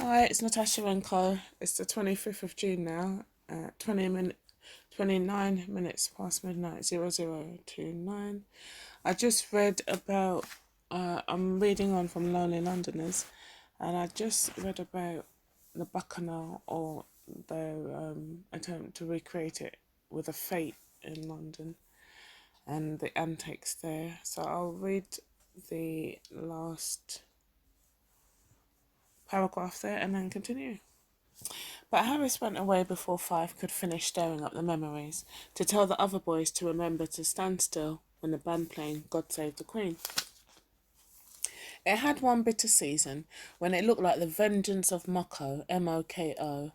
Hi, it's Natasha N.K.O. It's the 25th of June now, 29 minutes past midnight, 0029. I just read about, I'm reading on from Lonely Londoners, and I just read about the Bacchanal, or their attempt to recreate it with a fete in London and the antics there. So I'll read the last paragraph there and then continue. But Harris went away before Fife could finish stirring up the memories, to tell the other boys to remember to stand still when the band played God Save the Queen. It had one bitter season when it looked like the vengeance of Moko, M-O-K-O,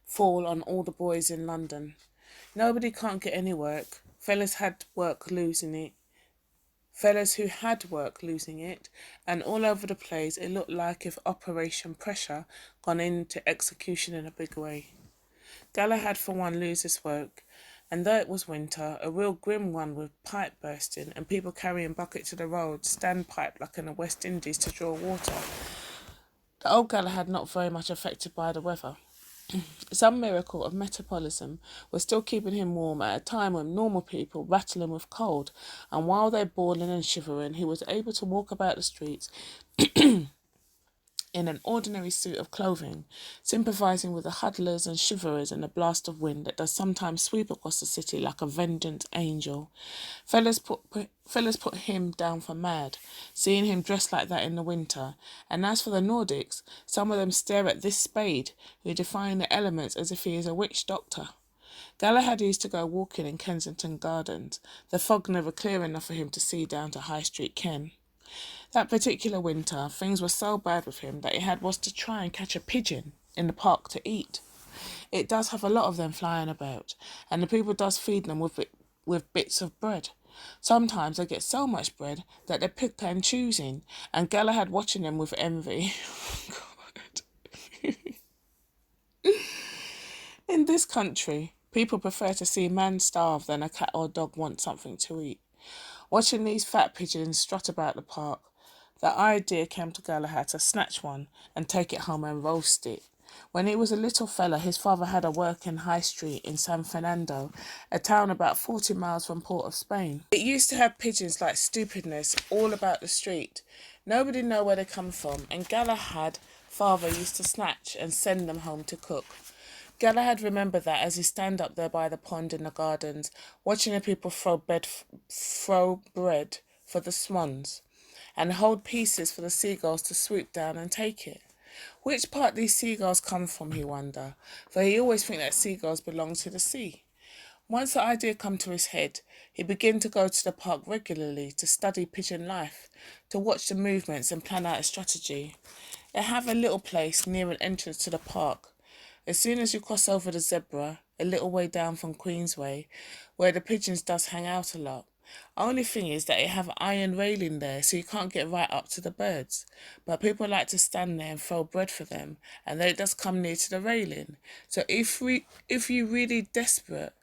fall on all the boys in London. Nobody can't get any work. Fellas who had work losing it, and all over the place it looked like if Operation Pressure gone into execution in a big way. Galahad for one loses work, and though it was winter, a real grim one with pipe bursting and people carrying buckets to the road, standpipe like in the West Indies to draw water. The old Galahad not very much affected by the weather. Some miracle of metabolism was still keeping him warm at a time when normal people rattling with cold, and while they're boiling and shivering, he was able to walk about the streets in an ordinary suit of clothing, sympathising with the huddlers and shiverers in the blast of wind that does sometimes sweep across the city like a vengeance angel. Fellas put him down for mad, seeing him dressed like that in the winter, and as for the Nordics, some of them stare at this Spade, who define the elements as if he is a witch doctor. Galahad used to go walking in Kensington Gardens, the fog never clear enough for him to see down to High Street Ken. That particular winter, things were so bad with him that he had was to try and catch a pigeon in the park to eat. It does have a lot of them flying about, and the people does feed them with bits of bread. Sometimes they get so much bread that they pick and choosing, and Galahad watching them with envy. God. In this country, people prefer to see man starve than a cat or dog want something to eat. Watching these fat pigeons strut about the park, the idea came to Galahad to snatch one and take it home and roast it. When he was a little fella, his father had a work in High Street in San Fernando, a town about 40 miles from Port of Spain. It used to have pigeons like stupidness all about the street. Nobody know where they come from, and Galahad father used to snatch and send them home to cook. Galahad remembered that as he stand up there by the pond in the gardens, watching the people throw bread for the swans, and hold pieces for the seagulls to swoop down and take it. Which part these seagulls come from, he wonder, for he always think that seagulls belong to the sea. Once the idea come to his head, he began to go to the park regularly to study pigeon life, to watch the movements and plan out a strategy. They have a little place near an entrance to the park. As soon as you cross over the zebra, a little way down from Queensway, where the pigeons does hang out a lot. Only thing is that they have an iron railing there, so you can't get right up to the birds. But people like to stand there and throw bread for them, and they just come near to the railing. So if you really desperate,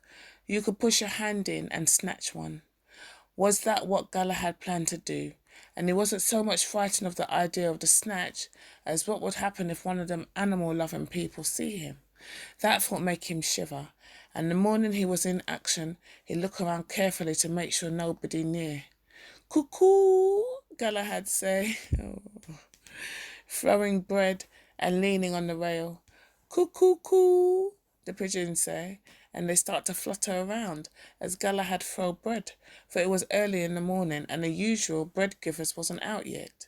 you could push your hand in and snatch one. Was that what Galahad planned to do? And he wasn't so much frightened of the idea of the snatch as what would happen if one of them animal-loving people see him. That thought made him shiver, and the morning he was in action, he looked around carefully to make sure nobody near. "Cuckoo," Galahad say, throwing bread and leaning on the rail. "Cuckoo, coo," the pigeons say, and they start to flutter around as Galahad throw bread, for it was early in the morning and the usual bread givers wasn't out yet.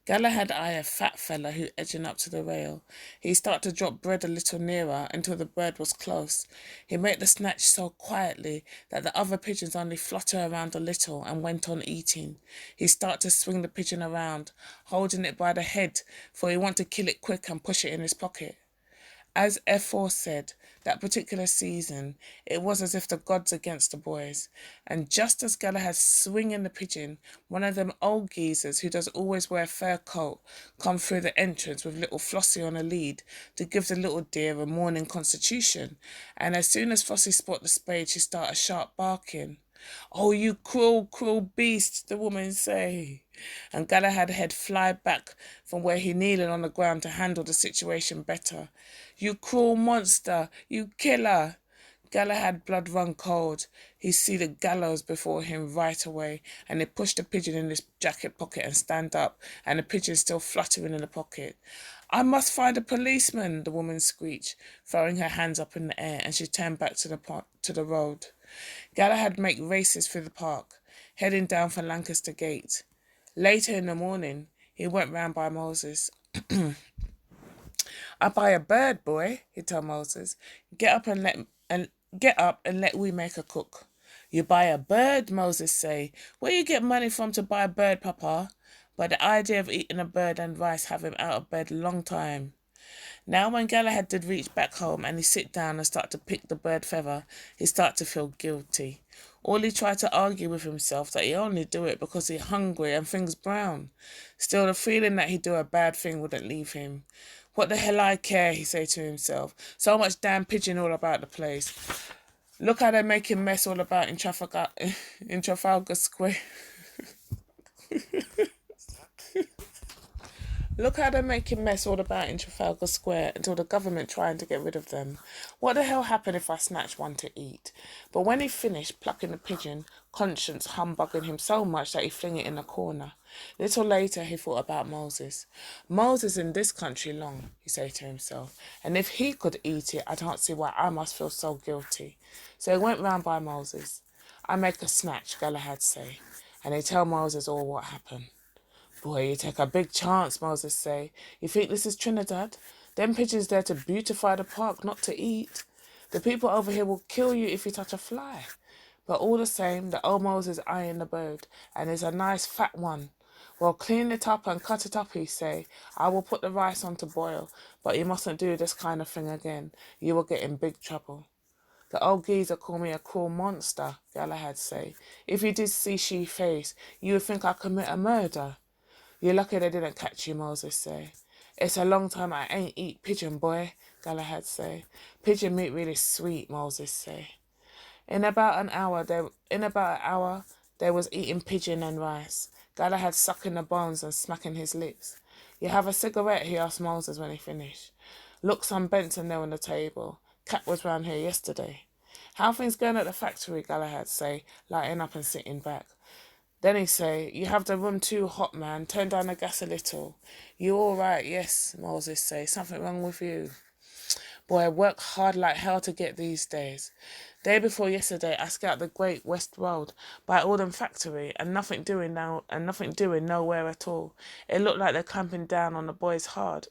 Galahad eye a fat fella who edging up to the rail. He start to drop bread a little nearer until the bird was close. He made the snatch so quietly that the other pigeons only flutter around a little and went on eating. He start to swing the pigeon around, holding it by the head, for he want to kill it quick and push it in his pocket. As aforesaid, that particular season, it was as if the gods against the boys. And just as Galahad swinging the pigeon, one of them old geezers who does always wear a fur coat come through the entrance with little Flossie on a lead to give the little dear a morning constitution. And as soon as Flossie spot the Spade, she start a sharp barking. Oh, you cruel, cruel beast, the woman say. And Galahad's head fly back from where he kneeling on the ground to handle the situation better. You cruel monster, you killer. Galahad blood run cold. He see the gallows before him right away, and he pushed the pigeon in his jacket pocket and stand up, and the pigeon still fluttering in the pocket. I must find a policeman, the woman screeched, throwing her hands up in the air, and she turned back to the road. Galahad make races through the park, heading down for Lancaster Gate. Later in the morning, he went round by Moses. I buy a bird, boy, he told Moses. Get up and let we make a cook. You buy a bird, Moses say. Where you get money from to buy a bird, Papa? But the idea of eating a bird and rice have him out of bed long time. Now when Galahad did reach back home and he sit down and start to pick the bird feather, he start to feel guilty. All he tried to argue with himself that he only do it because he hungry and things brown. Still the feeling that he'd do a bad thing wouldn't leave him. What the hell I care, he say to himself. So much damn pigeon all about the place. Look how they're making mess all about in Trafalgar Square. Look how they're making mess all about in Trafalgar Square until the government trying to get rid of them. What the hell happened if I snatch one to eat? But when he finished plucking the pigeon, conscience humbugging him so much that he fling it in a corner. Little later he thought about Moses. Moses in this country long, he said to himself, and if he could eat it, I don't see why I must feel so guilty. So he went round by Moses. I make a snatch, Galahad say, and he tell Moses all what happened. Boy, you take a big chance, Moses say. You think this is Trinidad? Them pigeons there to beautify the park, not to eat. The people over here will kill you if you touch a fly. But all the same, the old Moses eyeing the bird, and it's a nice fat one. Well, clean it up and cut it up, he say. I will put the rice on to boil, but you mustn't do this kind of thing again. You will get in big trouble. The old geezer call me a cruel monster, Galahad say. If you did see she face, you would think I commit a murder. You're lucky they didn't catch you, Moses say. It's a long time I ain't eat pigeon, boy, Galahad say. Pigeon meat really sweet, Moses say. In about an hour, they was eating pigeon and rice. Galahad sucking the bones and smacking his lips. You have a cigarette, he asked Moses when he finished. Look, some Benson there on the table. Cat was round here yesterday. How things going at the factory, Galahad say, lighting up and sitting back. Then he say, you have the room too hot, man. Turn down the gas a little. You all right? Yes, Moses say. Something wrong with you? Boy, I work hard like hell to get these days. Day before yesterday, I scout the Great West Road by Alden Factory and nothing doing nowhere at all. It looked like they're clamping down on the boys hard.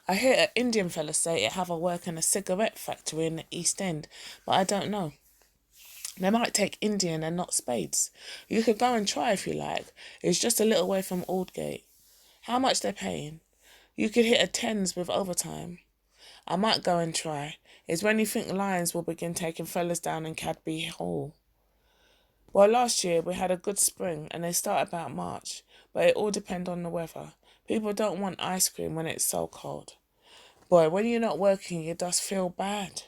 I hear an Indian fella say it have a work in a cigarette factory in the East End, but I don't know. They might take Indian and not Spades. You could go and try if you like. It's just a little way from Aldgate. How much they're paying? You could hit a tens with overtime. I might go and try. It's when you think Lions will begin taking fellas down in Cadby Hall. Well, last year we had a good spring and they start about March, but it all depends on the weather. People don't want ice cream when it's so cold. Boy, when you're not working, you just feel bad.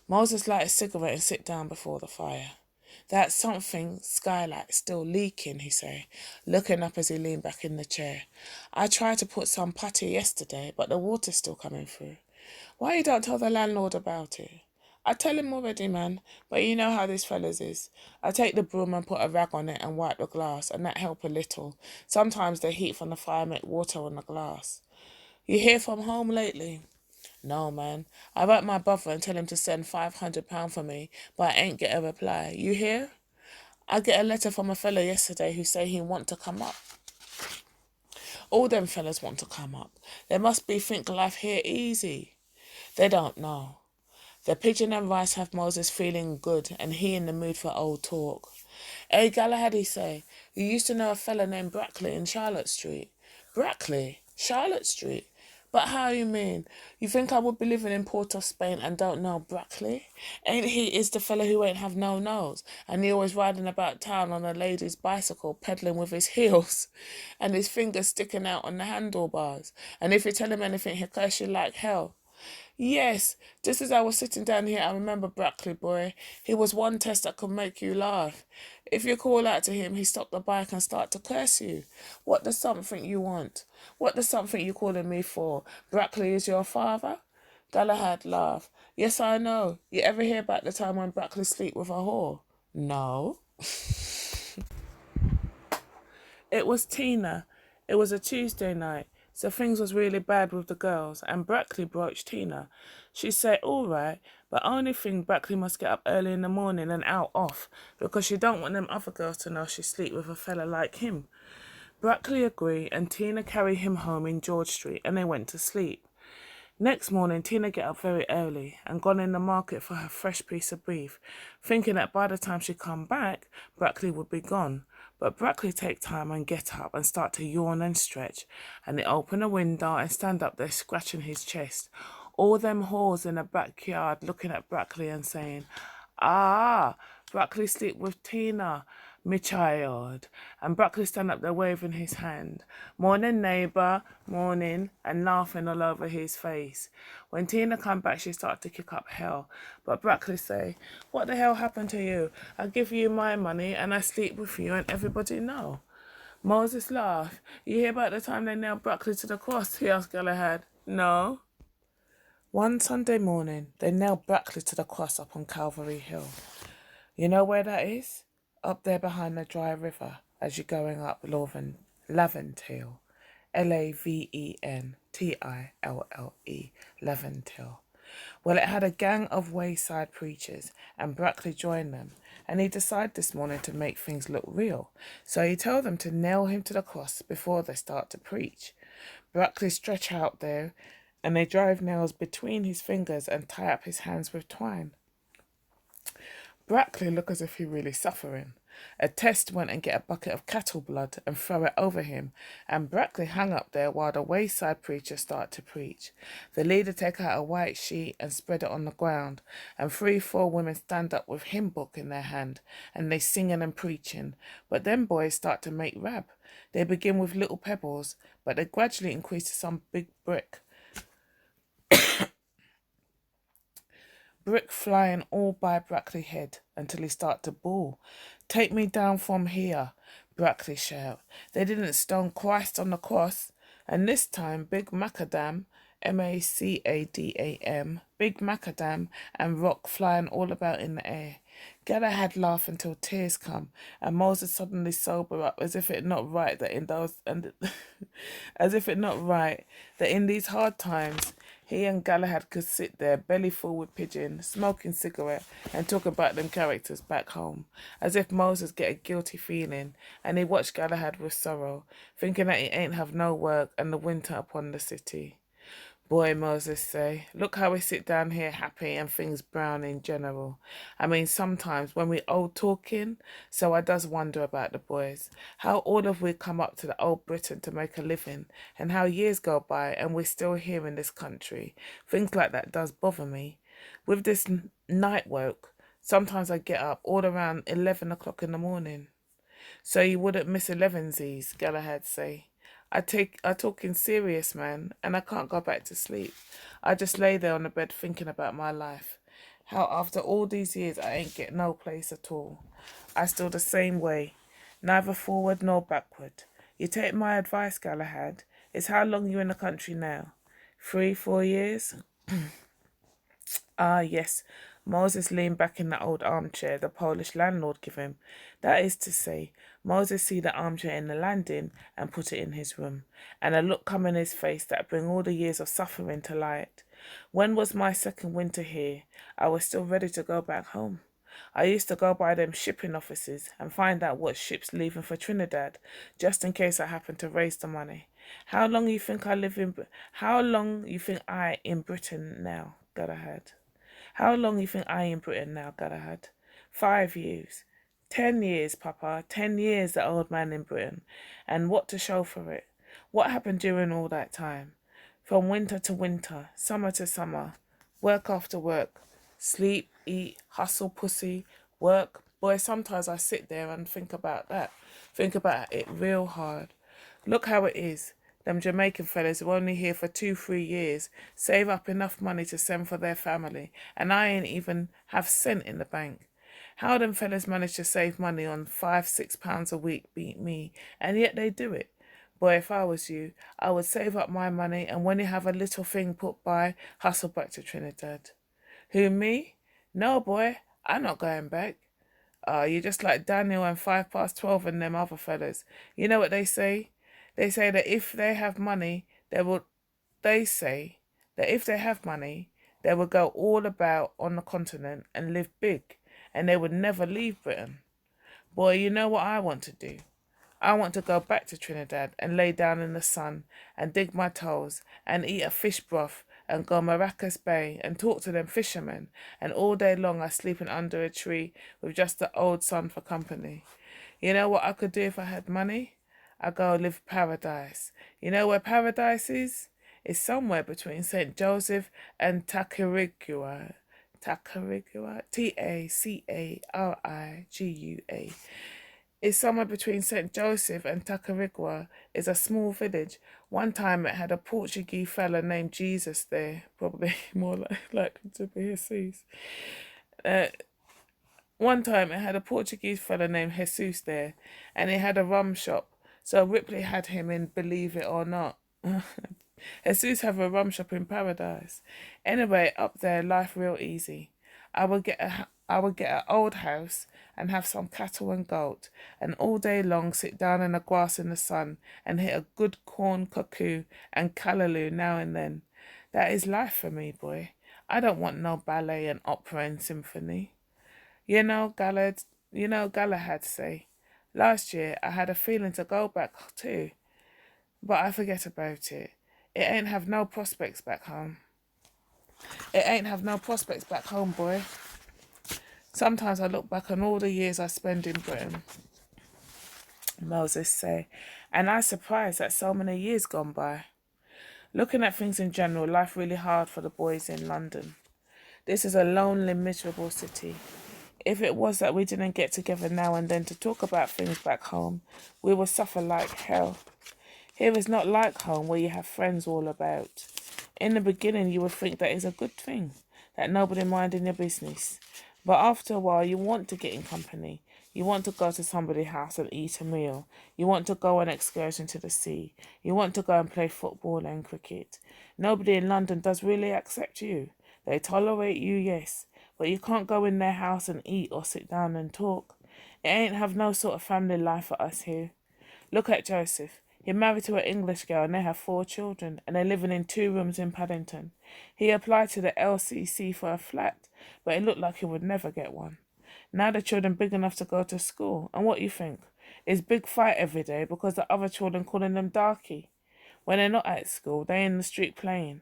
Moses light a cigarette and sit down before the fire. That's something skylight still leaking, he say, looking up as he leaned back in the chair. I tried to put some putty yesterday, but the water's still coming through. Why you don't tell the landlord about it? I tell him already, man, but you know how these fellas is. I take the broom and put a rag on it and wipe the glass, and that help a little. Sometimes the heat from the fire make water on the glass. You hear from home lately? No, man. I write my brother and tell him to send £500 for me, but I ain't get a reply. You hear? I get a letter from a fella yesterday who say he want to come up. All them fellas want to come up. They must be think life here easy. They don't know. The pigeon and rice have Moses feeling good and he in the mood for old talk. Hey, Galahad, he say, you used to know a fella named Brackley in Charlotte Street. Brackley? Charlotte Street? But how you mean? You think I would be living in Port of Spain and don't know Brackley? Ain't he is the fella who ain't have no nose, and he always riding about town on a lady's bicycle, peddling with his heels, and his fingers sticking out on the handlebars, and if you tell him anything, he'll curse you like hell. Yes, just as I was sitting down here, I remember Brackley boy. He was one test that could make you laugh. If you call out to him, he stop the bike and start to curse you. What does something you want? What does something you calling me for? Brackley is your father? Galahad laughed. Yes, I know. You ever hear about the time when Brackley sleep with a whore? No. It was Tina. It was a Tuesday night, so things was really bad with the girls, and Brackley broached Tina. She said, all right, but only thing Brackley must get up early in the morning and out off, because she don't want them other girls to know she sleep with a fella like him. Brackley agreed, and Tina carried him home in George Street, and they went to sleep. Next morning, Tina get up very early and gone in the market for her fresh piece of beef, thinking that by the time she come back, Brackley would be gone. But Brackley take time and get up and start to yawn and stretch, and he open a window and stand up there scratching his chest. All them whores in the backyard looking at Brackley and saying, ah, Brackley sleep with Tina, me child. And Brackley stand up there waving his hand. Morning, neighbour, morning, and laughing all over his face. When Tina come back, she start to kick up hell. But Brackley say, what the hell happened to you? I give you my money and I sleep with you and everybody know. Moses laughed. You hear about the time they nailed Brackley to the cross? He asked Galahad. No. One Sunday morning, they nailed Brackley to the cross up on Calvary Hill. You know where that is? Up there behind the dry river as you're going up Laventille. Laventille. Laventille. Well, it had a gang of wayside preachers, and Brackley joined them, and he decided this morning to make things look real. So he told them to nail him to the cross before they start to preach. Brackley stretch out there, and they drive nails between his fingers and tie up his hands with twine. Brackley looked as if he really suffering. A test went and get a bucket of cattle blood and throw it over him, and Brackley hung up there while the wayside preacher started to preach. The leader take out a white sheet and spread it on the ground, and 3-4 women stand up with hymn book in their hand, and they singing and preaching. But them boys start to make rap. They begin with little pebbles, but they gradually increase to some big brick. Brick flying all by Brackley head until he start to bawl. Take me down from here, Brackley shout. They didn't stone Christ on the cross, and this time Big Macadam, Macadam, Big Macadam and rock flying all about in the air. Galahad laughed until tears come, and Moses suddenly sober up as if it not right that in those as if it not right that in these hard times he and Galahad could sit there, belly full with pigeon, smoking cigarette, and talk about them characters back home, as if Moses get a guilty feeling, and he watched Galahad with sorrow, thinking that he ain't have no work and the winter upon the city. Boy, Moses say, look how we sit down here happy and things brown in general. I mean, sometimes when we old talking, so I does wonder about the boys. How all of we come up to the old Britain to make a living, and how years go by and we're still here in this country. Things like that does bother me. With this night work, sometimes I get up all around 11 o'clock in the morning. So you wouldn't miss 11sies, Galahad say. I talking serious, man, and I can't go back to sleep. I just lay there on the bed thinking about my life. How after all these years I ain't get no place at all. I still the same way, neither forward nor backward. You take my advice, Galahad. It's how long you in the country now? 3-4 years? Ah, yes. Moses leaned back in the old armchair the Polish landlord gave him. That is to say, Moses see the armchair in the landing and put it in his room, and a look come in his face that bring all the years of suffering to light. When was my second winter here, I was still ready to go back home. I used to go by them shipping offices and find out what ship's leaving for Trinidad, just in case I happen to raise the money. How long you think I in Britain now, Galahad? How long you think I in Britain now, Galahad? 5 years. 10 years, Papa. 10 years, the old man in Britain. And what to show for it? What happened during all that time? From winter to winter, summer to summer, work after work, sleep, eat, hustle, pussy, work. Boy, sometimes I sit there and think about that. Think about it real hard. Look how it is. Them Jamaican fellas who only here for 2-3 years save up enough money to send for their family, and I ain't even have cent in the bank. How them fellas manage to save money on £5-6 a week beat me, and yet they do it. Boy, if I was you, I would save up my money, and when you have a little thing put by, hustle back to Trinidad. Who, me? No, boy, I'm not going back. You're just like Daniel and 5 past 12 and them other fellas. You know what they say? They say that if they have money, they say that if they have money, they will go all about on the continent and live big, and they would never leave Britain. Boy, you know what I want to do? I want to go back to Trinidad and lay down in the sun and dig my toes and eat a fish broth and go Maracas Bay and talk to them fishermen, and all day long I sleeping under a tree with just the old sun for company. You know what I could do if I had money? I go live paradise. You know where paradise is? It's somewhere between St. Joseph and Tacarigua. Tacarigua? Tacarigua. Is somewhere between St. Joseph and Tacarigua is a small village. One time it had a Portuguese fella named Jesus there, probably more likely to be Jesus. One time it had a Portuguese fella named Jesus there, and he had a rum shop. So Ripley had him in Believe It or Not. Jesus have a rum shop in paradise. Anyway, up there, life real easy. I would get an old house and have some cattle and goat, and all day long sit down in the grass in the sun and hit a good corn cuckoo and callaloo now and then. That is life for me, boy. I don't want no ballet and opera and symphony. Galahad say, last year I had a feeling to go back too, but I forget about it. It ain't have no prospects back home. It ain't have no prospects back home, boy. Sometimes I look back on all the years I spent in Britain, Moses say, and I'm surprised that so many years gone by. Looking at things in general, life really hard for the boys in London. This is a lonely, miserable city. If it was that we didn't get together now and then to talk about things back home, we would suffer like hell. Here is not like home where you have friends all about. In the beginning, you would think that is a good thing, that nobody minding your business. But after a while, you want to get in company. You want to go to somebody's house and eat a meal. You want to go on an excursion to the sea. You want to go and play football and cricket. Nobody in London does really accept you. They tolerate you, yes, but you can't go in their house and eat or sit down and talk. It ain't have no sort of family life for us here. Look at Joseph. He's married to an English girl and they have 4 children and they're living in 2 rooms in Paddington. He applied to the LCC for a flat, but it looked like he would never get one. Now the children big enough to go to school, and what you think? It's big fight every day because the other children calling them darky. When they're not at school, they in the street playing.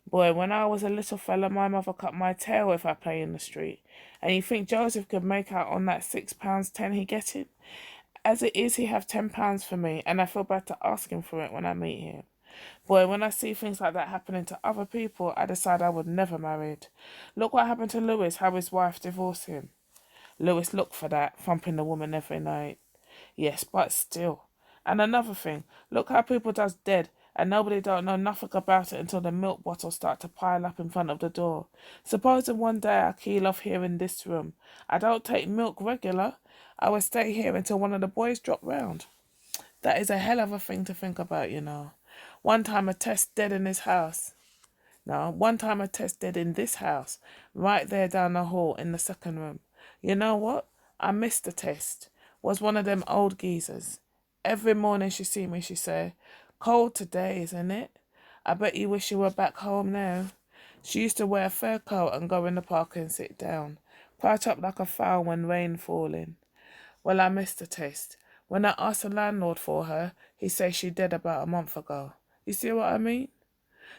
Boy, when I was a little fella, my mother cut my tail if I play in the street. And you think Joseph could make out on that £6.10 he getting? As it is, he have £10 for me, and I feel bad to ask him for it when I meet him. Boy, when I see things like that happening to other people, I decide I would never marry it. Look what happened to Lewis, how his wife divorced him. Lewis looked for that, thumping the woman every night. Yes, but still. And another thing, look how people does dead, and nobody don't know nothing about it until the milk bottles start to pile up in front of the door. Supposing one day I keel off here in this room. I don't take milk regular. I will stay here until one of the boys drop round. That is a hell of a thing to think about, you know. One time a test dead in his house. No, one time a test dead in this house, right there down the hall in the second room. You know what? I missed the test. Was one of them old geezers. Every morning she see me, she say, cold today, isn't it? I bet you wish you were back home now. She used to wear a fur coat and go in the park and sit down, perch up like a fowl when rain falling. Well, I missed the test. When I asked the landlord for her, he says she dead about a month ago. You see what I mean?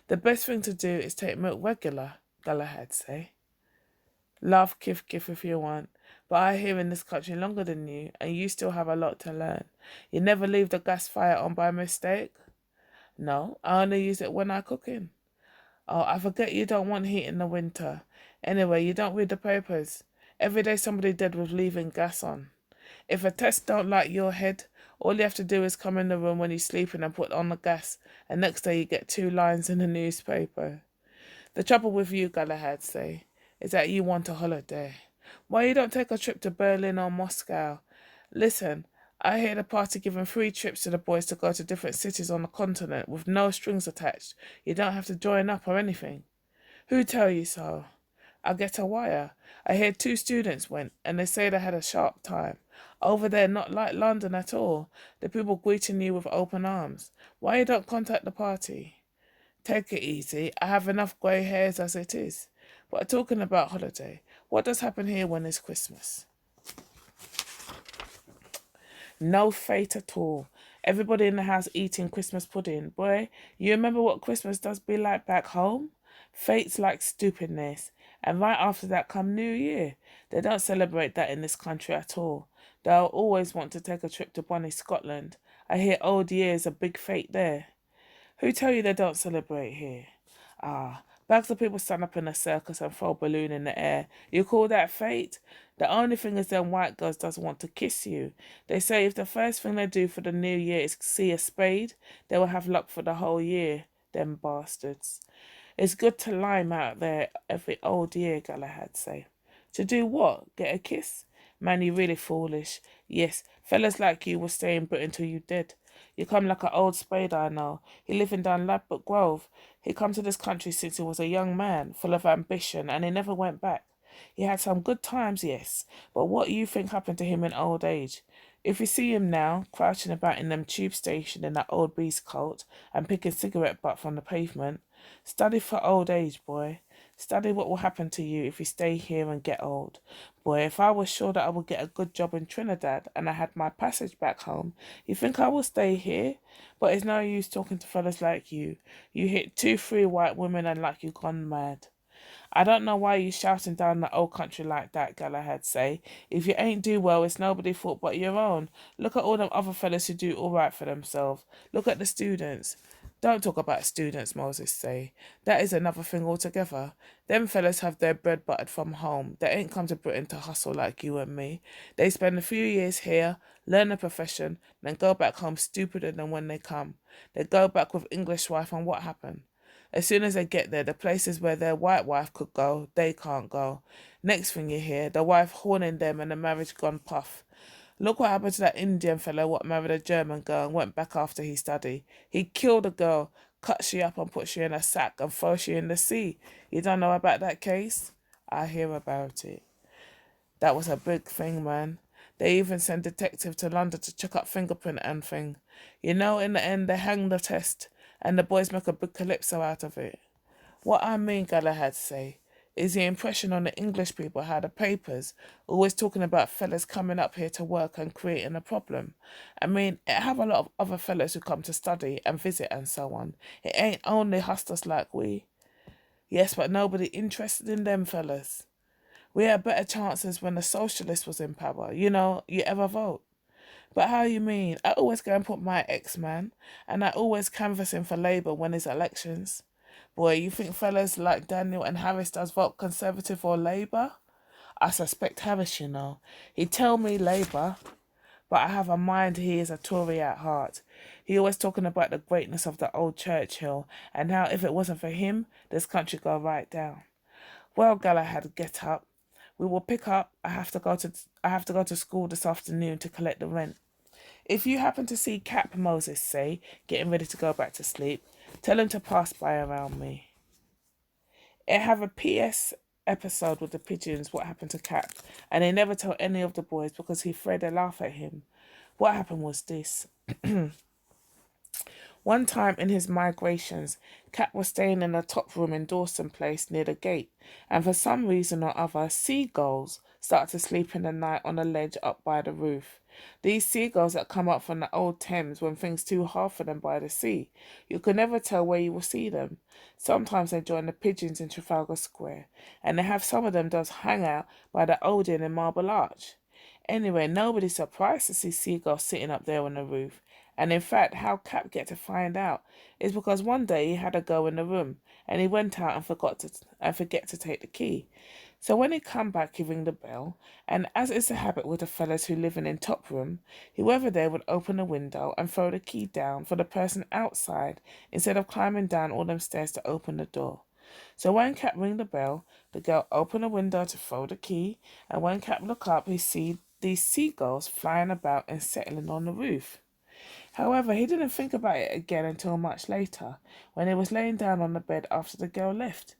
The best thing to do is take milk regular, Galahad say. Laugh kif kif if you want, but I here in this country longer than you, and you still have a lot to learn. You never leave the gas fire on by mistake? No, I only use it when I cooking. Oh, I forget you don't want heat in the winter. Anyway, you don't read the papers. Every day somebody dead with leaving gas on. If a test don't like your head, All you have to do is come in the room when you're sleeping and put on the gas, and next day you get 2 lines in the newspaper. The trouble with you, Galahad say, is that you want a holiday. Why you don't take a trip to Berlin or Moscow? Listen, I hear the party giving free trips to the boys to go to different cities on the continent with no strings attached. You don't have to join up or anything. Who tell you so? I'll get a wire. I hear 2 students went, and they say they had a sharp time. Over there, not like London at all. The people greeting you with open arms. Why you don't contact the party? Take it easy. I have enough grey hairs as it is. But talking about holiday, what does happen here when it's Christmas? No fate at all. Everybody in the house eating Christmas pudding. Boy, you remember what Christmas does be like back home? Fate's like stupidness. And right after that come New Year. They don't celebrate that in this country at all. They'll always want to take a trip to Bonnie, Scotland. I hear old year's a big fate there. Who tell you they don't celebrate here? Bags of people stand up in a circus and throw a balloon in the air. You call that fate? The only thing is them white girls doesn't want to kiss you. They say if the first thing they do for the new year is see a spade, they will have luck for the whole year, them bastards. It's good to lime out there every old year, Galahad say. To do what? Get a kiss? Man, you really foolish. Yes, fellas like you will stay in Britain till you dead. You come like an old spade I know. He living down Ladbroke Grove. He come to this country since he was a young man, full of ambition, and he never went back. He had some good times, yes, but what you think happened to him in old age? If you see him now, crouching about in them tube station in that old beast coat and picking cigarette butt from the pavement, study for old age, boy. Study what will happen to you if you stay here and get old. Boy, if I was sure that I would get a good job in Trinidad and I had my passage back home, you think I will stay here? But it's no use talking to fellas like you. You hit 2, 3 white women and like you gone mad. I don't know why you shouting down the old country like that, Galahad say. If you ain't do well, it's nobody fault but your own. Look at all them other fellas who do all right for themselves. Look at the students. Don't talk about students, Moses say. That is another thing altogether. Them fellas have their bread buttered from home. They ain't come to Britain to hustle like you and me. They spend a few years here, learn a profession, then go back home stupider than when they come. They go back with English wife and what happened? As soon as they get there, the places where their white wife could go, they can't go. Next thing you hear, the wife horning them and the marriage gone puff. Look what happened to that Indian fellow what married a German girl and went back after he studied. He killed a girl, cut she up and put she in a sack and throw she in the sea. You don't know about that case? I hear about it. That was a big thing, man. They even sent detectives to London to check up fingerprint and thing. You know, in the end, they hang the test, and the boys make a big calypso out of it. What I mean, Galahad say, is the impression on the English people how the papers always talking about fellas coming up here to work and creating a problem. I mean, it have a lot of other fellas who come to study and visit and so on. It ain't only hustlers like we. Yes, but nobody interested in them fellas. We had better chances when the socialist was in power. You know, you ever vote? But how you mean? I always go and put my ex-man, and I always canvassing for Labour when it's elections. Boy, you think fellas like Daniel and Harris does vote Conservative or Labour? I suspect Harris, you know. He tell me Labour, but I have a mind he is a Tory at heart. He always talking about the greatness of the old Churchill, and how if it wasn't for him, this country go right down. Well, Galahad, get up. We will pick up. I have to go to school this afternoon to collect the rent. If you happen to see Cap, Moses say, getting ready to go back to sleep, tell him to pass by around me. It have a PS episode with the pigeons, what happened to Cap, and they never tell any of the boys because he afraid they laugh at him. What happened was this. One time in his migrations, Cat was staying in a top room in Dawson Place near the gate, and for some reason or other, seagulls started to sleep in the night on a ledge up by the roof. These seagulls that come up from the old Thames when things too hard for them by the sea. You could never tell where you will see them. Sometimes they join the pigeons in Trafalgar Square, and they have some of them does hang out by the Odeon in Marble Arch. Anyway, nobody's surprised to see seagulls sitting up there on the roof. And in fact, how Cap get to find out is because one day he had a go in the room and he went out and forget to take the key. So when he come back, he ring the bell, and as is the habit with the fellas who living in top room, whoever there would open the window and throw the key down for the person outside instead of climbing down all them stairs to open the door. So when Cap ring the bell, the girl open the window to throw the key, and when Cap look up, he see these seagulls flying about and settling on the roof. However, he didn't think about it again until much later, when he was laying down on the bed after the girl left.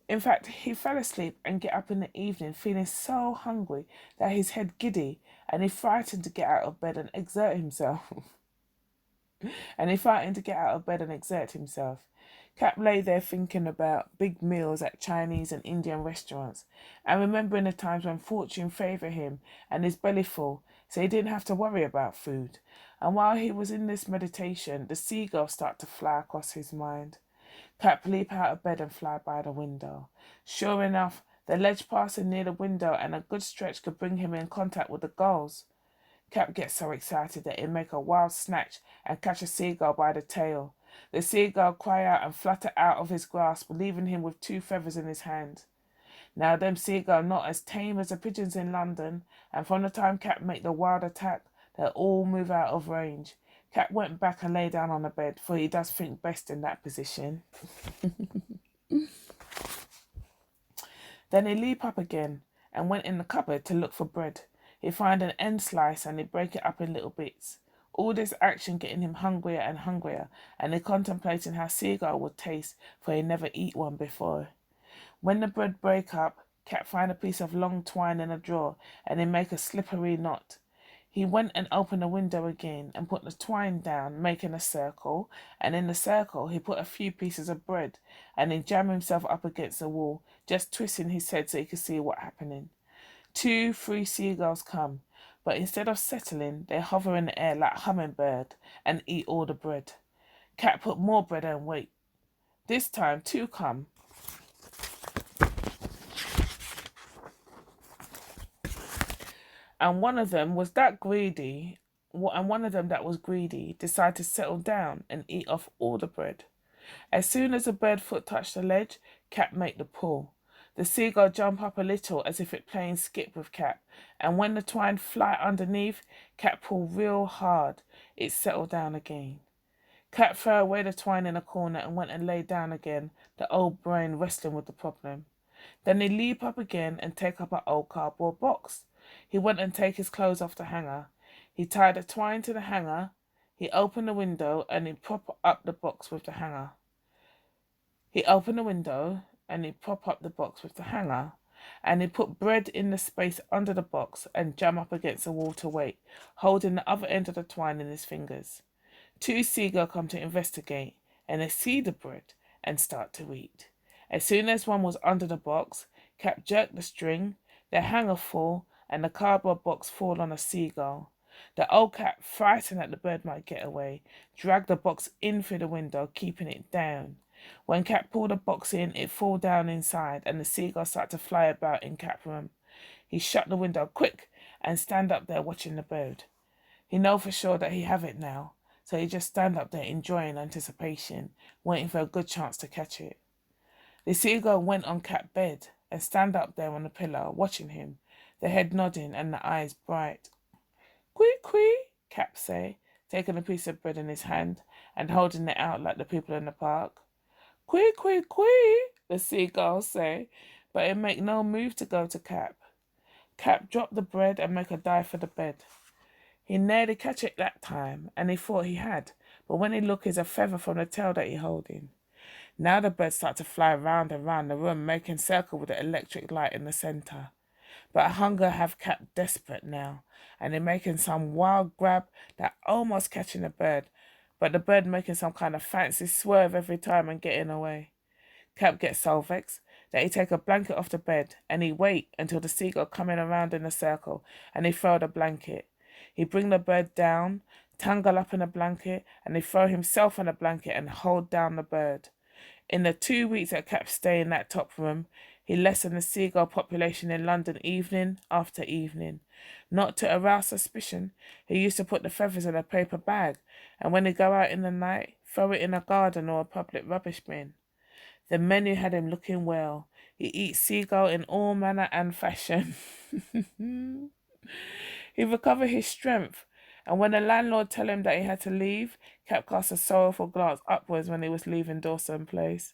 In fact, he fell asleep and get up in the evening feeling so hungry that his head giddy, and he frightened to get out of bed and exert himself. Cap lay there thinking about big meals at Chinese and Indian restaurants, and remembering the times when fortune favoured him and his belly full, so he didn't have to worry about food. And while he was in this meditation, the seagulls start to fly across his mind. Cap leap out of bed and fly by the window. Sure enough, the ledge passing near the window and a good stretch could bring him in contact with the gulls. Cap gets so excited that he make a wild snatch and catch a seagull by the tail. The seagull cry out and flutter out of his grasp, leaving him with 2 feathers in his hand. Now them seagulls not as tame as the pigeons in London, and from the time Cap make the wild attack, they all move out of range. Cap went back and lay down on the bed, for he does think best in that position. Then he leap up again and went in the cupboard to look for bread. He find an end slice and he break it up in little bits. All this action getting him hungrier and hungrier, and he contemplating how seagull would taste, for he never eat one before. When the bread break up, Cap find a piece of long twine in a drawer and he make a slippery knot. He went and opened the window again and put the twine down, making a circle, and in the circle he put a few pieces of bread, and he jammed himself up against the wall, just twisting his head so he could see what happening. 2, 3 seagulls come, but instead of settling, they hover in the air like hummingbird and eat all the bread. Cat put more bread and wait. This time 2 come, and one of them that was greedy decided to settle down and eat off all the bread. As soon as the bird foot touched the ledge, Cap make the pull. The seagull jump up a little as if it playing skip with Cap, and when the twine fly underneath, Cap pull real hard. It settled down again. Cap threw away the twine in a corner and went and lay down again, the old brain wrestling with the problem. Then he leap up again and take up an old cardboard box. He went and take his clothes off the hanger. He tied the twine to the hanger. He opened the window and he prop up the box with the hanger. And he put bread in the space under the box and jam up against the wall to wait, holding the other end of the twine in his fingers. 2 seagulls come to investigate, and they see the bread and start to eat. As soon as one was under the box, Cap jerked the string, the hanger fall, and the cardboard box fall on a seagull. The old cat, frightened that the bird might get away, dragged the box in through the window, keeping it down. When Cap pulled the box in, it fall down inside, and the seagull started to fly about in Cap's room. He shut the window quick and stand up there watching the bird. He know for sure that he have it now, so he just stand up there enjoying anticipation, waiting for a good chance to catch it. The seagull went on Cap's bed and stand up there on the pillow, watching him, the head nodding and the eyes bright. "Quee, quee," Cap say, taking a piece of bread in his hand and holding it out like the people in the park. "Quee, quee, quee," the seagulls say, but it make no move to go to Cap. Cap drop the bread and make a dive for the bed. He nearly catch it that time, and he thought he had, but when he look, it's a feather from the tail that he holding. Now the birds start to fly round and round the room, making circle with the electric light in the centre. But hunger have Cap desperate now, and he making some wild grab that almost catching the bird, but the bird making some kind of fancy swerve every time and getting away. Cap gets so vexed that he take a blanket off the bed and he wait until the seagull coming around in a circle, and he throw the blanket. He bring the bird down, tangle up in a blanket, and he throw himself in a blanket and hold down the bird. In the 2 weeks that Cap stay in that top room, He lessened the seagull population in London evening after evening. Not to arouse suspicion, he used to put the feathers in a paper bag, and when he'd go out in the night, throw it in a garden or a public rubbish bin. The menu had him looking well. He eats seagull in all manner and fashion. He recovered his strength, and when the landlord told him that he had to leave, Cap cast a sorrowful glance upwards when he was leaving Dawson Place.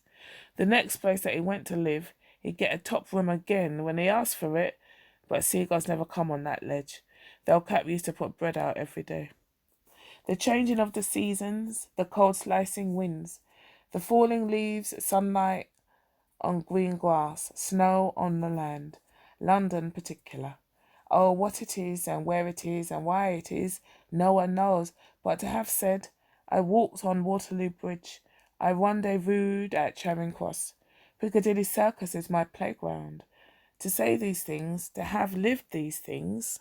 The next place that he went to live, he'd get a top room again when he asked for it, but seagulls never come on that ledge, though Cap used to put bread out every day. The changing of the seasons, the cold slicing winds, the falling leaves, sunlight on green grass, snow on the land, London particular. Oh, what it is and where it is and why it is, no one knows, but to have said, I walked on Waterloo Bridge, I rendezvoused at Charing Cross, Piccadilly Circus is my playground. To say these things, to have lived these things,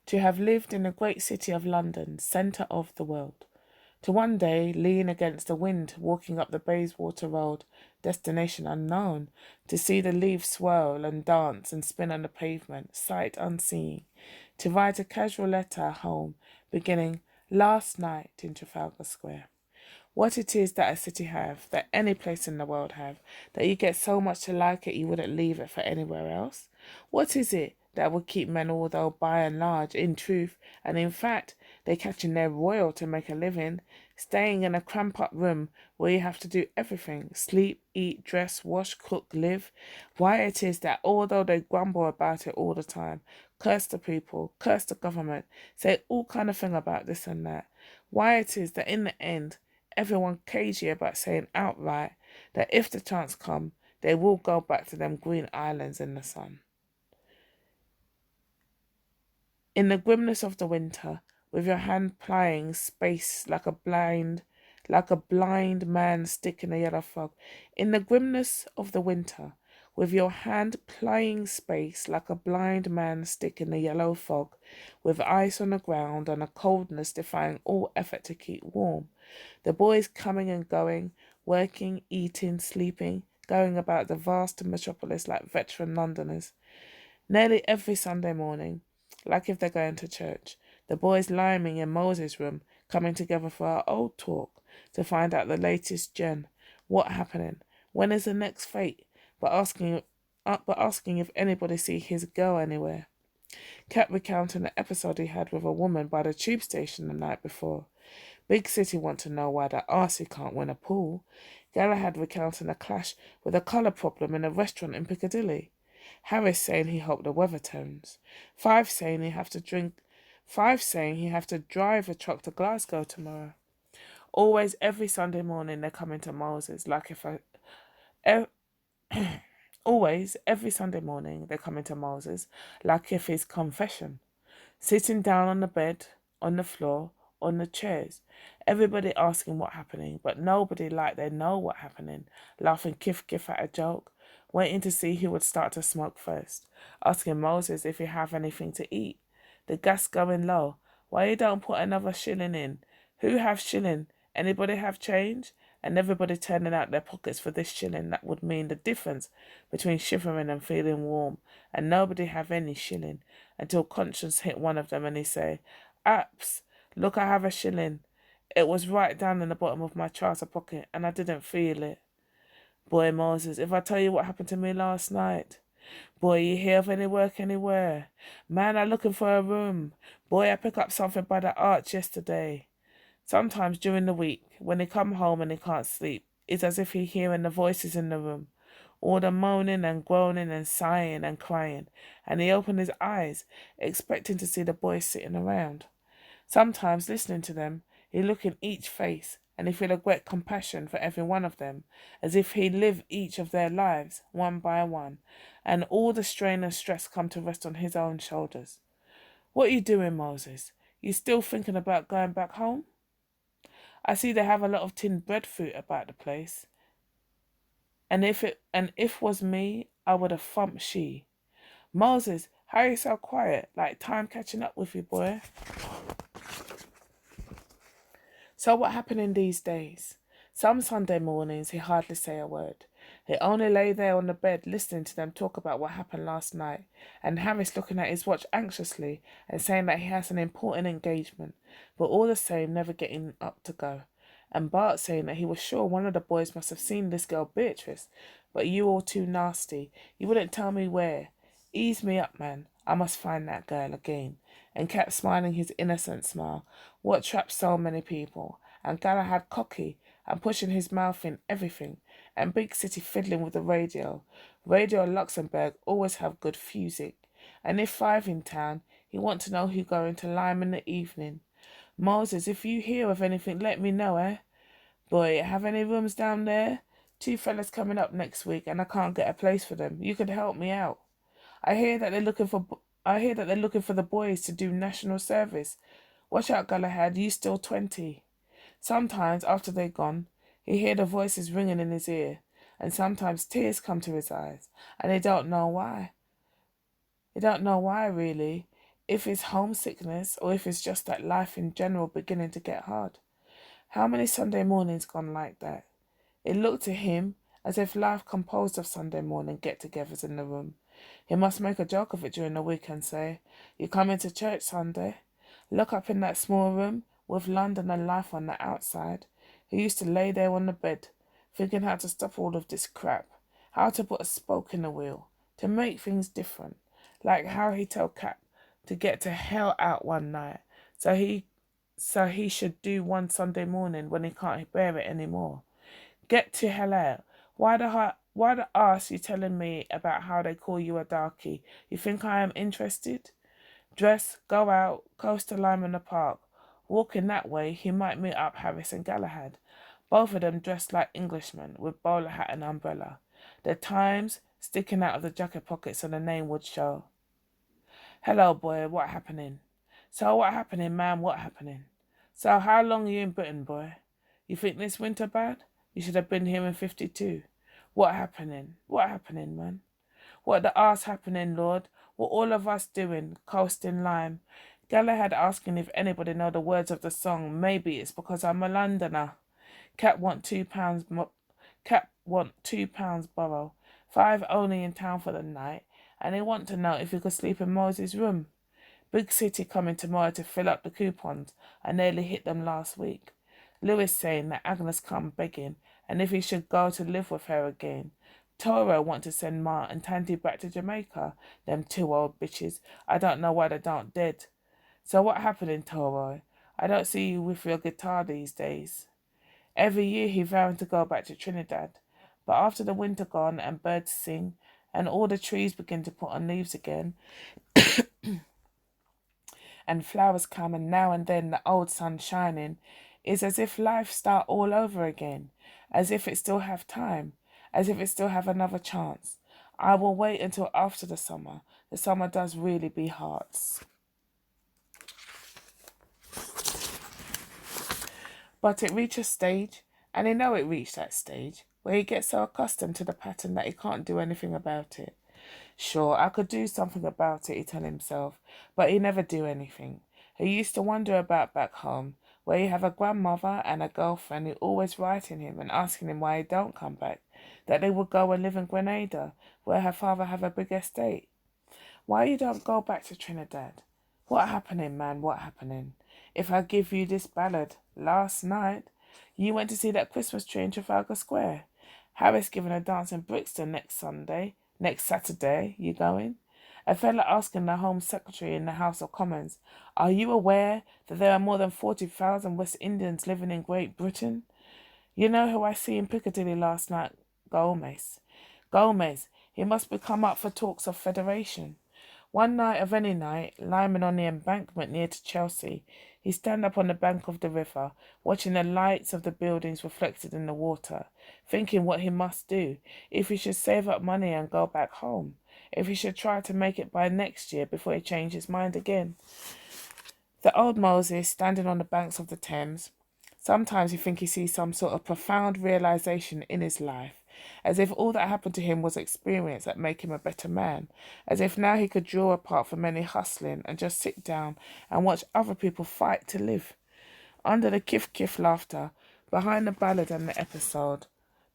to have lived in the great city of London, centre of the world, to one day lean against the wind walking up the Bayswater Road, destination unknown, to see the leaves swirl and dance and spin on the pavement, sight unseen, to write a casual letter home beginning last night in Trafalgar Square. What it is that a city have, that any place in the world have, that you get so much to like it you wouldn't leave it for anywhere else? What is it that would keep men, although by and large, in truth, and in fact, they catching their royal to make a living, staying in a cramp-up room where you have to do everything, sleep, eat, dress, wash, cook, live? Why it is that although they grumble about it all the time, curse the people, curse the government, say all kind of thing about this and that, why it is that in the end, everyone cagey about saying outright that if the chance come, they will go back to them green islands in the sun. In the grimness of the winter, with your hand plying space like a blind man stick in a yellow fog. In the grimness of the winter, with your hand plying space like a blind man stick in the yellow fog, with ice on the ground and a coldness defying all effort to keep warm. The boys coming and going, working, eating, sleeping, going about the vast metropolis like veteran Londoners. Nearly every Sunday morning, like if they're going to church, the boys liming in Moses' room, coming together for our old talk, to find out the latest gen, what happening, when is the next fate, but asking if anybody see his girl anywhere. Kept recounting the episode he had with a woman by the tube station the night before. Big City want to know why that arsey can't win a pool. Galahad recounting a clash with a colour problem in a restaurant in Piccadilly. Harris saying he hoped the weather turns. Five saying he have to drive a truck to Glasgow tomorrow. Always every Sunday morning they come into Moses like if I... Always every Sunday morning they come into Moses like if his confession. Sitting down on the bed, on the floor, on the chairs. Everybody asking what happening, but nobody like they know what happening. Laughing kiff at a joke. Waiting to see who would start to smoke first. Asking Moses if he have anything to eat. The gas going low. Why you don't put another shilling in? Who have shilling? Anybody have change? And everybody turning out their pockets for this shilling. That would mean the difference between shivering and feeling warm. And nobody have any shilling until conscience hit one of them and he say, "Apps, look, I have a shilling. It was right down in the bottom of my trouser pocket and I didn't feel it." Boy, Moses, if I tell you what happened to me last night. Boy, you hear of any work anywhere? Man, I'm looking for a room. Boy, I pick up something by the arch yesterday. Sometimes during the week, when he come home and he can't sleep, it's as if he hearing the voices in the room, all the moaning and groaning and sighing and crying, and he opened his eyes, expecting to see the boys sitting around. Sometimes, listening to them, he look in each face, and he feel a great compassion for every one of them, as if he lived each of their lives, one by one, and all the strain and stress come to rest on his own shoulders. What are you doing, Moses? You still thinking about going back home? I see they have a lot of tinned breadfruit about the place. And if was me, I would have thumped she. Moses, how are you so quiet? Like time catching up with you, boy. So what happened in these days? Some Sunday mornings he hardly say a word. He only lay there on the bed listening to them talk about what happened last night, and Harris looking at his watch anxiously and saying that he has an important engagement, but all the same never getting up to go. And Bart saying that he was sure one of the boys must have seen this girl Beatrice, but you all too nasty. You wouldn't tell me where. Ease me up, man. I must find that girl again. And kept smiling his innocent smile. What traps so many people? And Galahad cocky and pushing his mouth in everything. And Big City fiddling with the radio. Radio Luxembourg always have good music. And if five in town, he want to know who going to Lime in the evening. Moses, if you hear of anything, let me know, eh? Boy, have any rooms down there? Two fellas coming up next week, and I can't get a place for them. You could help me out. I hear that they're looking for the boys to do national service. Watch out, Galahad. You still 20. Sometimes after they're gone, he hear the voices ringing in his ear, and sometimes tears come to his eyes, and he don't know why. He don't know why really. If it's homesickness or if it's just that life in general beginning to get hard. How many Sunday mornings gone like that? It looked to him as if life composed of Sunday morning get-togethers in the room. He must make a joke of it during the week and say, "You coming to church Sunday?" Look up in that small room with London and life on the outside. He used to lay there on the bed, thinking how to stop all of this crap, how to put a spoke in the wheel, to make things different, like how he told Cap to get to hell out one night, so he should do one Sunday morning when he can't bear it anymore. Get to hell out. Why the arse you telling me about how they call you a darkie? You think I am interested? Dress, go out, coast to Lyman the Park. Walking that way, he might meet up Harris and Galahad. Both of them dressed like Englishmen, with bowler hat and umbrella. Their Times sticking out of the jacket pockets so the name would show. Hello, boy, what happening? So what happening, man, what happening? So how long you in Britain, boy? You think this winter bad? You should have been here in 52. What happening? What happening, man? What the arse happening, Lord? What all of us doing, coasting Lime? Galahad asking if anybody know the words of the song. Maybe it's because I'm a Londoner. Cat want £2 borrow. 5 only in town for the night, and he want to know if he could sleep in Moses' room. Big City coming tomorrow to fill up the coupons. I nearly hit them last week. Lewis saying that Agnes come begging, and if he should go to live with her again. Toro want to send Ma and Tanty back to Jamaica. Them two old bitches. I don't know why they don't dead. So what happening, Toro? I don't see you with your guitar these days. Every year he vowing to go back to Trinidad. But after the winter gone and birds sing, and all the trees begin to put on leaves again, and flowers come, and now and then the old sun shining, is as if life start all over again, as if it still have time, as if it still have another chance. I will wait until after the summer. The summer does really be hearts. But it reached a stage, and he know it reached that stage, where he gets so accustomed to the pattern that he can't do anything about it. Sure, I could do something about it, he tell himself, but he never do anything. He used to wonder about back home, where he have a grandmother and a girlfriend who always writing him and asking him why he don't come back, that they would go and live in Grenada, where her father have a big estate. Why you don't go back to Trinidad? What happening, man, what happening? If I give you this ballad, last night, you went to see that Christmas tree in Trafalgar Square. Harris giving a dance in Brixton next Saturday, you going? A fella asking the Home Secretary in the House of Commons, are you aware that there are more than 40,000 West Indians living in Great Britain? You know who I see in Piccadilly last night? Gomez. Gomez, he must be come up for talks of federation. One night of any night, Lyman on the embankment near to Chelsea, he stand up on the bank of the river, watching the lights of the buildings reflected in the water, thinking what he must do, if he should save up money and go back home, if he should try to make it by next year before he changed his mind again. The old Moses standing on the banks of the Thames. Sometimes you think he sees some sort of profound realization in his life, as if all that happened to him was experience that make him a better man, as if now he could draw apart from any hustling and just sit down and watch other people fight to live. Under the kif-kif laughter, Behind the ballad and the episode,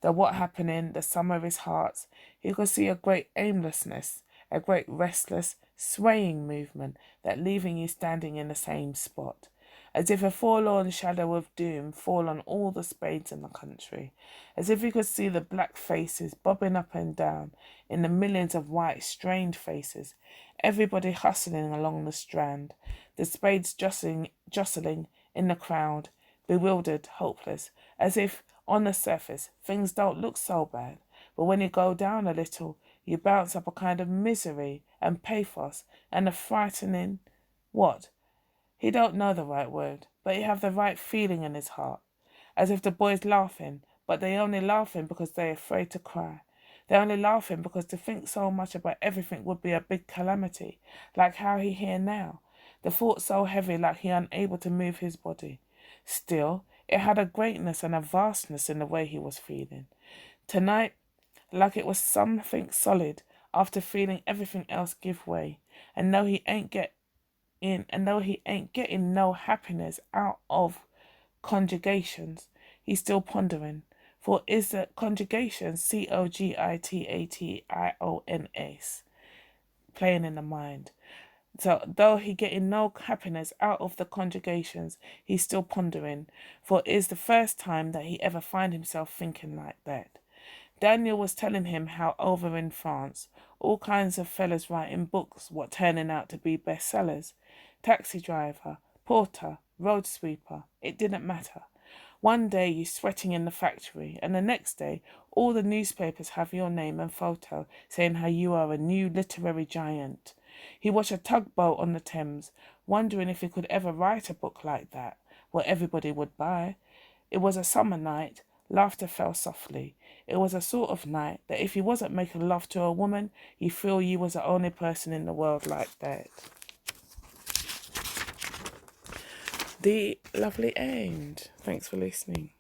the what happening, the sum of his hearts, you could see a great aimlessness, a great restless, swaying movement that leaving you standing in the same spot, as if a forlorn shadow of doom fall on all the spades in the country, as if you could see the black faces bobbing up and down in the millions of white strained faces, everybody hustling along the strand, the spades jostling in the crowd, bewildered, hopeless, as if on the surface things don't look so bad, but when you go down a little, you bounce up a kind of misery and pathos and a frightening what? He don't know the right word, but he have the right feeling in his heart. As if the boy's laughing, but they only laughing because they're afraid to cry. They're only laughing because to think so much about everything would be a big calamity, like how he here now. The thought so heavy like he unable to move his body. Still, it had a greatness and a vastness in the way he was feeling. Tonight, like it was something solid, after feeling everything else give way, and though he ain't getting no happiness out of conjugations, he's still pondering. For is the conjugation COGITATIONS playing in the mind? So though he getting no happiness out of the conjugations, he's still pondering, for it is the first time that he ever find himself thinking like that. Daniel was telling him how over in France, all kinds of fellas writing books what turning out to be bestsellers. Taxi driver, porter, road sweeper, it didn't matter. One day you're sweating in the factory, and the next day all the newspapers have your name and photo saying how you are a new literary giant. He watched a tugboat on the Thames, wondering if he could ever write a book like that, what everybody would buy. It was a summer night. Laughter fell softly. It was a sort of night that if you wasn't making love to a woman, you feel you was the only person in the world like that. The lovely end. Thanks for listening.